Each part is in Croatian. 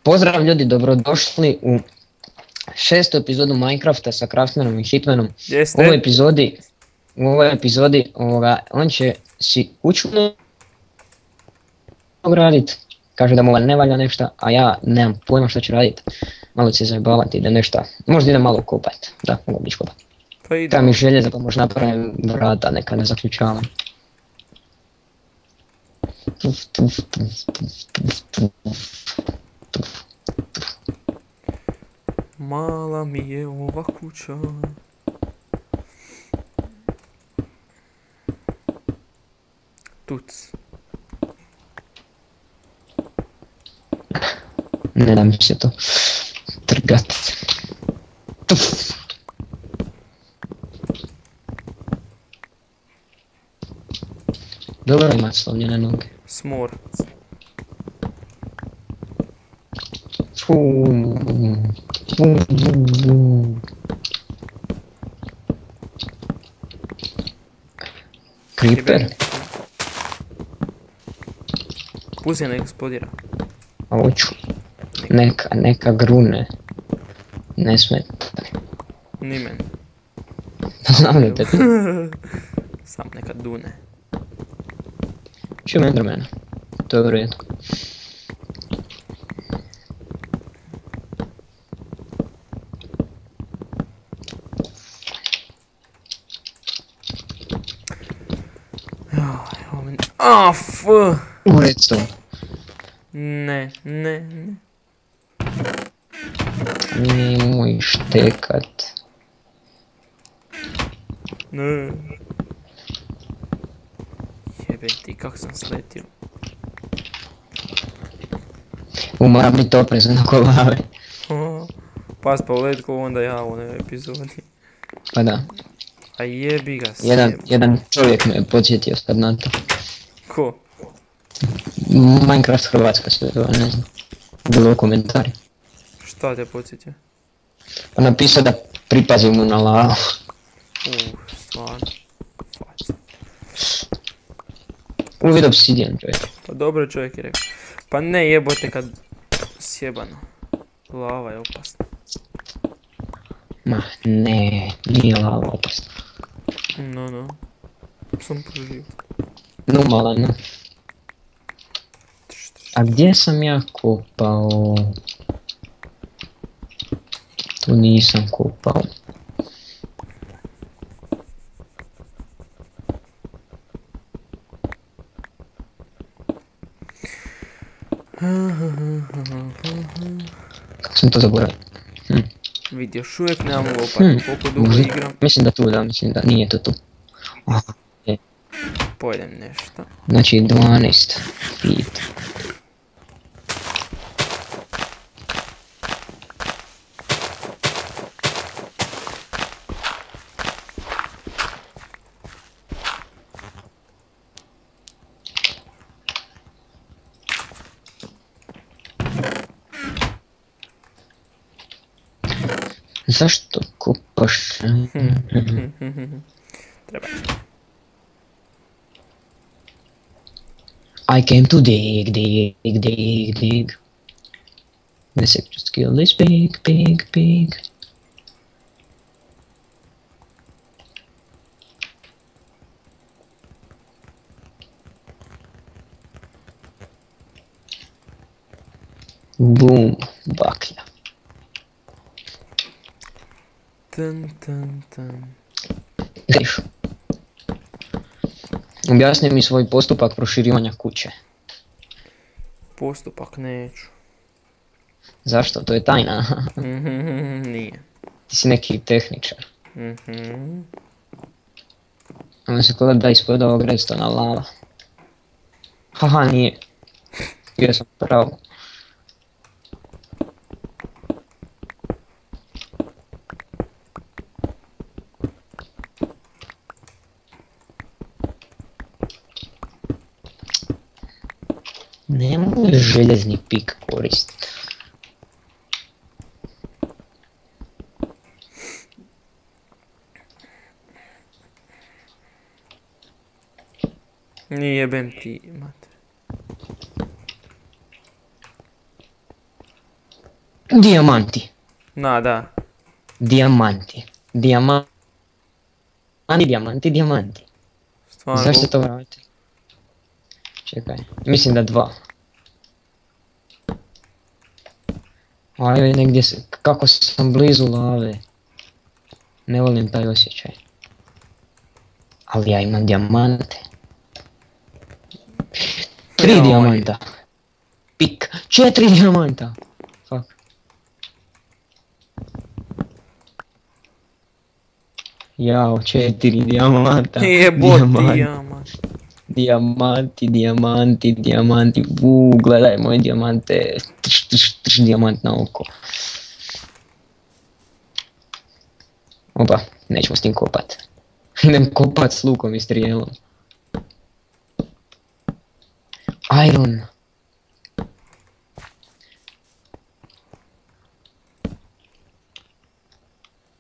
Pozdrav ljudi, dobrodošli u 6. epizodu Minecrafta sa Craftmanom i Hitmanom. Jeste? U ovoj epizodi on će si kuću gradit, kaže da mu ne valja nešto, a ja nemam pojma što ću radit. Malo će se zajebavati da nešto, možda idem malo kopat, da, mogu bić kopat. Pa ide. Treba mi željeza pa možda napravim vrata neka ne zaključavam. Mala mi je ova kuća. Tuc. Ne da mi se to trgat. Dobro imat slomljene noge. Smor. Creeper? Pusti ne eksplodira. A hoću. Neka grune. Ne smeta. Ni men. Znam da te tu. Sam neka dune. Čujem Endermana. To je u redu. U redstone. Ne. Nemoj štekat. Ne. Jebe ti, kak sam sletio. Moram biti oprezan oko lave. Pas pa u letku onda ja u ovoj epizodi. Pa da. A jebi ga Jedan čovjek me podsjetio sad na to. Ko? Minecraft Hrvatska se zove, ne znam. Bilo u komentari. Šta te podsjetio? Pa napisao da pripazimo na lavu. Stvarno. Faca. Uvid obsidian čovjek. Pa dobro čovjek je rekao. Pa ne jebote kad sjebano. Lava je opasna. Ma ne, nije lava opasna. No. Sam proživio. Normalno. A gdje sam ja kopao? Tu nisam kopao. Kako sam to zaboravio? Vidi, još uvijek nemam lopatu, koliko dugo igram. Mislim da nije to tu. Aha, je. Pojedem nešto. Znači 12 feet. Zašto kopaš? Treba. I came to dig. The secret skill is big. Boom, baklja. Tan. Griš. Objasni mi svoj postupak proširivanja kuće. Postupak neću. Zašto? To je tajna. Nije. Ti si neki tehničar. Ono se koda da ispod ovog redstona lava. Haha, nije. Bio sam pravo. Nemoj željezni pik koristiti. Nije jebem ti, mate. Dijamanti. Na, da. Dijamanti. Dijamanti. Stvarno. Zašto to vratiti? Čekaj, mislim da 2. Ajde, negdje se, kako sam blizu lave. Ne volim taj osjećaj. Ali ja imam dijamante. 3 dijamanta. Pik. 4 dijamanta. Fuck. Jao, 4 dijamanta. Jebot dijamant. Dijamanti. Gledaj moje dijamante. Trš dijamant na oko. Opa, nećemo s tim kopat. Idem kopat s lukom i strijelom. Iron.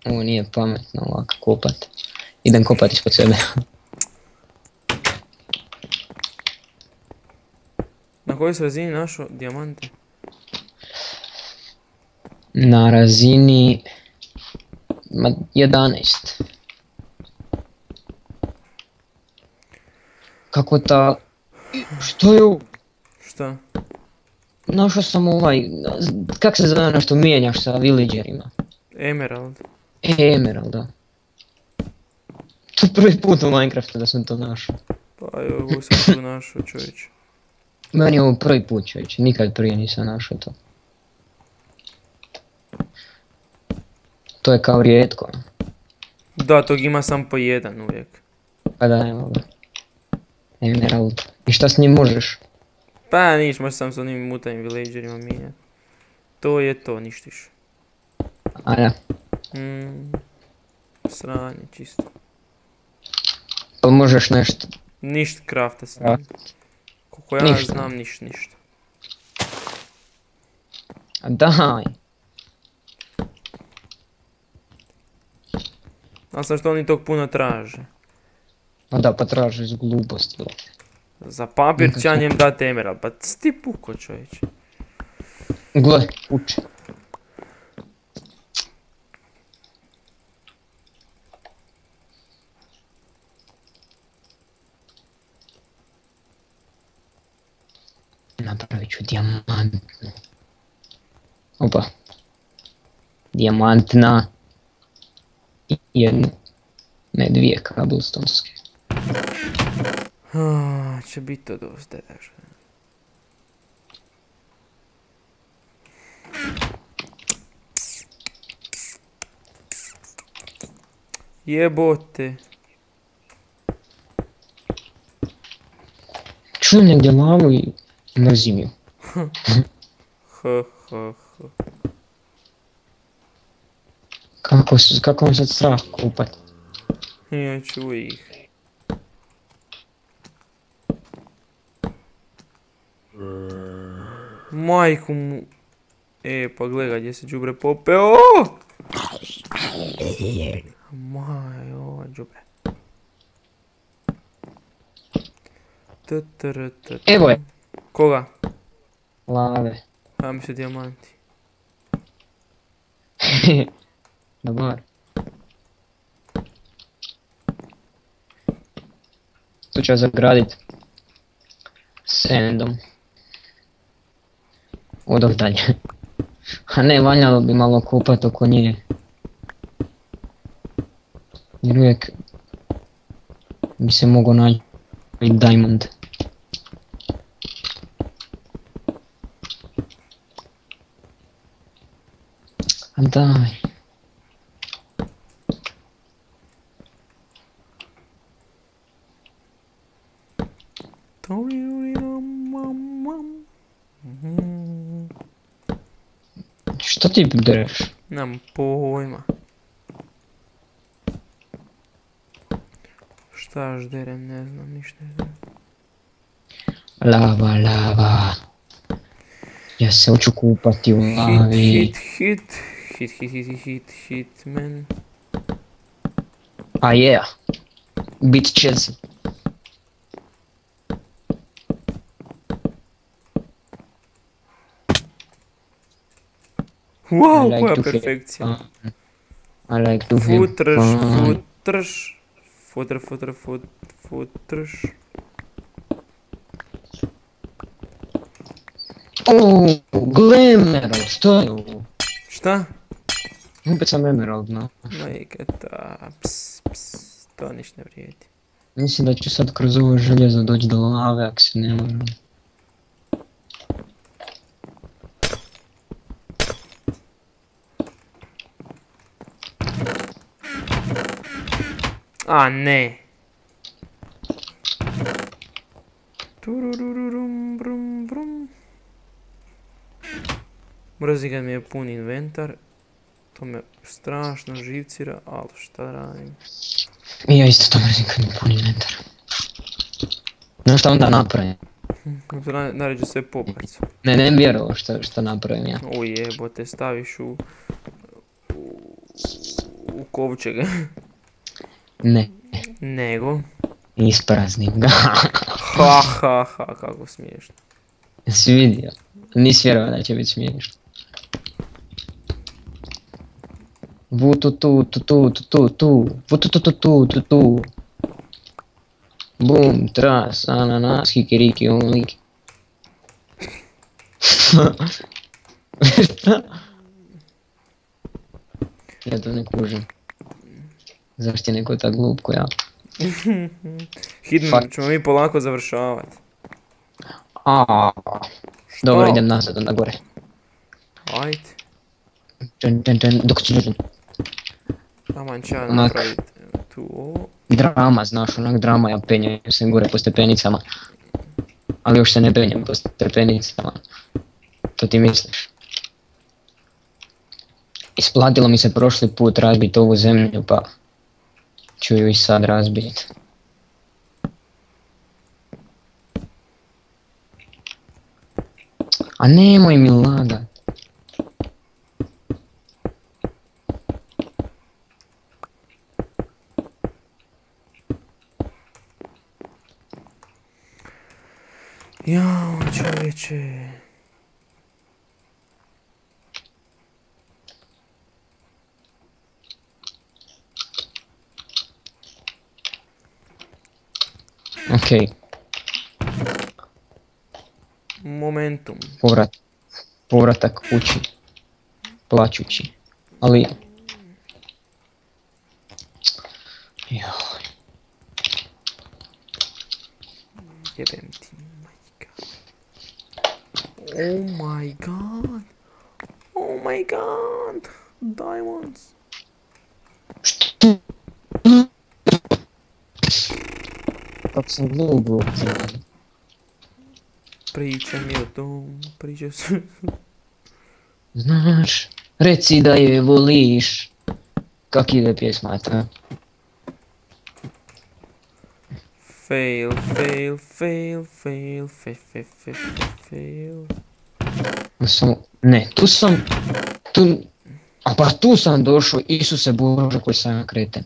Ovo nije pametno ovako kopat. Idem kopat ispod sebe. Na kojoj si razini našao dijamante? Na razini 11. Kako ta... Što je ovo? Šta? Našao sam ovaj... Kak se zove ono što mijenjaš sa villagerima? Emerald. Emerald, da. To je prvi put u Minecraftu da sam to našao. Pa evo, ovo sam tu našao, čovječ. Meni je ovo prvi put, čovječ, nikad prije nisam našao to. To je kao rijetko. Da, tog ima sam po jedan uvijek. Pa da, evo ga. Emerald. I šta s njim možeš? Pa niš, možeš sam s onim mutajim villagerima mijenjati. To je to, ništa više. A ja. Sranje, čisto. Pa možeš nešto. Ništa crafta s njim. Koliko ja Ništa. znam, ništa. A daj. A sad što oni tog puno traže? Pa da, pa tražiš gluposti. Za papir će ja njem dati emerald, pa ti puko, čovječe. Gle, uči. Napravit ću dijamantnu. Opa. Dijamantna. I jednu. Ne, 2 kabelstonske. Će biti to dosta daže. Jebote. Čujem negdje lavu i mrzim ju. Kako vam sad strah kupat? Ja ću ih. Majku mu... pa gledaj gdje se đubre popeo. Maj, ovo đubre. Evo je. Koga? Lave. Pa mi se dijamanti. Dobar. Tu ću ja zagradit. Sandom. Odov dalje. A ne, valjalo bi malo kupat oko nje. Jer uvijek bi se mogao naći diamond. A daj. Što ti dereš? Nemam pojma. Šta žderem, ne znam, ništa ne znam. Lava. Ja se hoću kupati u lavi. Hit, man. A yeah. Bit će se. Wow, like koja to have perfekcija. fun. I like to have Futrš, fun. futrš. Futrš. Glemerald, što je ovo? Šta? Opet sam Emerald, no. Majkata, to ništa ne vrijedi. Mislim da ću sad kroz ovo željezo doći do lave, ako se ne moram. A ne. Turururum, brum, brum. Mrzim kad mi je pun inventar. To me strašno živcira, ali šta da radim? I ja isto to mrzim kad mi puni inventar. Znaš šta onda napravim? Naređu sve popac. Ne vjerovao što napravim ja. O jebote, staviš u kovčega. Ne, Nego. ispraznim ga. Ha, kako smiješno. Jesi vidio? Nisi vjerovao da će biti smiješno. Vutututututututu. Bum, tras, ananas, kikiriki, onliki. Šta? Ja to ne kužim. Zašto je neko tak glup ko ja? Hitman, ćemo mi polako završavati. Dobro, idem nazad, onda gore. Ajde. Dok ću dođem. Taman će ja napraviti tu ovo. Drama, znaš, onak drama, ja penjem se gore po stepenicama. Ali još se ne penjem po stepenicama. To ti misliš? Isplatilo mi se prošli put razbiti ovu zemlju, pa ću ju i sad razbiti. A nemoj mi lagat. Jao, čovječe. Okej. Momentum. Povratak kući. Plaćući. Ali... Joj. Jebem ti, majka. Oh my god. Oh my god. Diamonds. Kako sam glup uopće. Priča mi o tom, priča se... Znaš, reci da je voliš. Kak ide pjesma ta? Fail. Ne, tu sam... Tu sam došao, Isuse Bože koji sam ja kreten.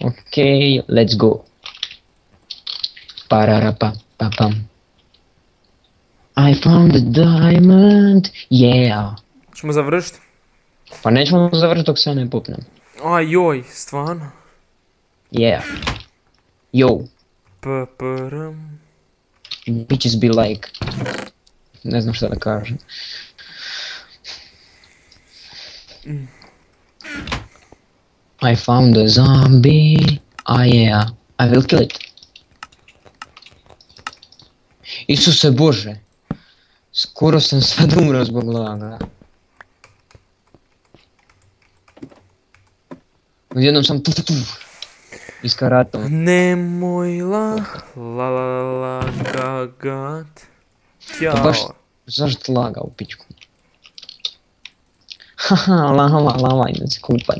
Okay, let's go. Pararapapapam. I found a diamond, yeah. Ćemo završiti? Pa nećemo završiti dok se ja ne popnem. Joj, stvarno? Yeah. Yo. P-p-ram. Bitches be like... Ne znam šta da kažem. I found a zombie. Yeah. I will kill it. Isuse Bože. Skoro sam sad umro zbog laga. Odjednom sam tu. Iskaratao. Nemoj gagat. Pa baš, zašto laga u pičku? Haha, lava, idem se kupat.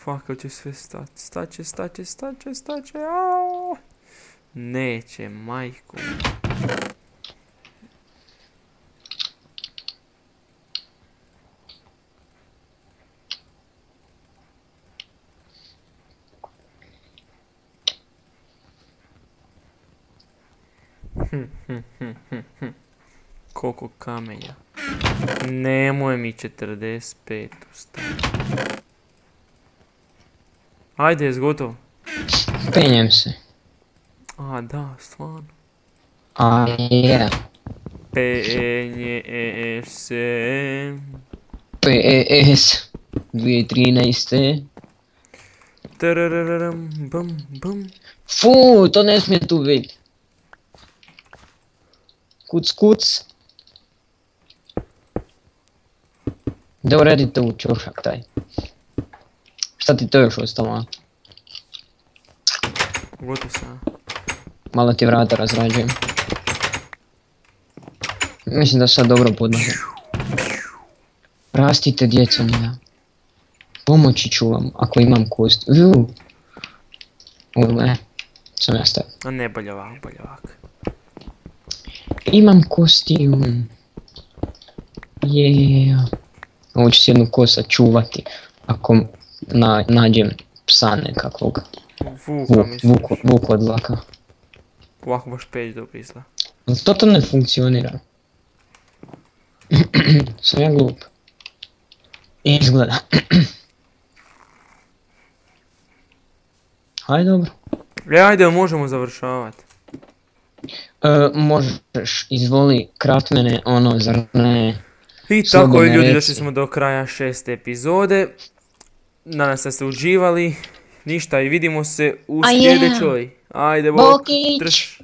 Fuck, hoće sve staće, aaaaa. Neće, majku. Koliko kamenja. Nemoj mi 45 ustaviti. Ajde, jes gotovo? Penjem se. A, da, stvarno. A, je. Penje se. PES 2013. Tarararam, bum, bum. Fu, to ne smije tu biti. Kuc, kuc. Da uredite u čošak taj. Šta ti to još ostalo? Gotov sam. Malo ti vrata razrađujem. Mislim da sad dobro podnosim. Rastite djeco moja. Pomoći ću vam ako imam kost. Ne, sam ja stavio. A ne, bolje ovak, bolje ovak. Imam kostijum. Ovo ću si jednu kosa čuvati. Ako nađem psa nekakvog. Vuka misliš. Vuk od vlaka. Ovako baš peć dobro izgleda. Ali to ne funkcionira. Sam ja glup. Izgleda. Hajde dobro. Ajde, možemo završavati. Možeš, izvoli, krat mene, ono, zar ne... I tako je ljudi, došli smo do kraja 6. epizode. Nadam se da ste uživali. Ništa i vidimo se u sljedećoj. Ajde, bok, Bokić! drž.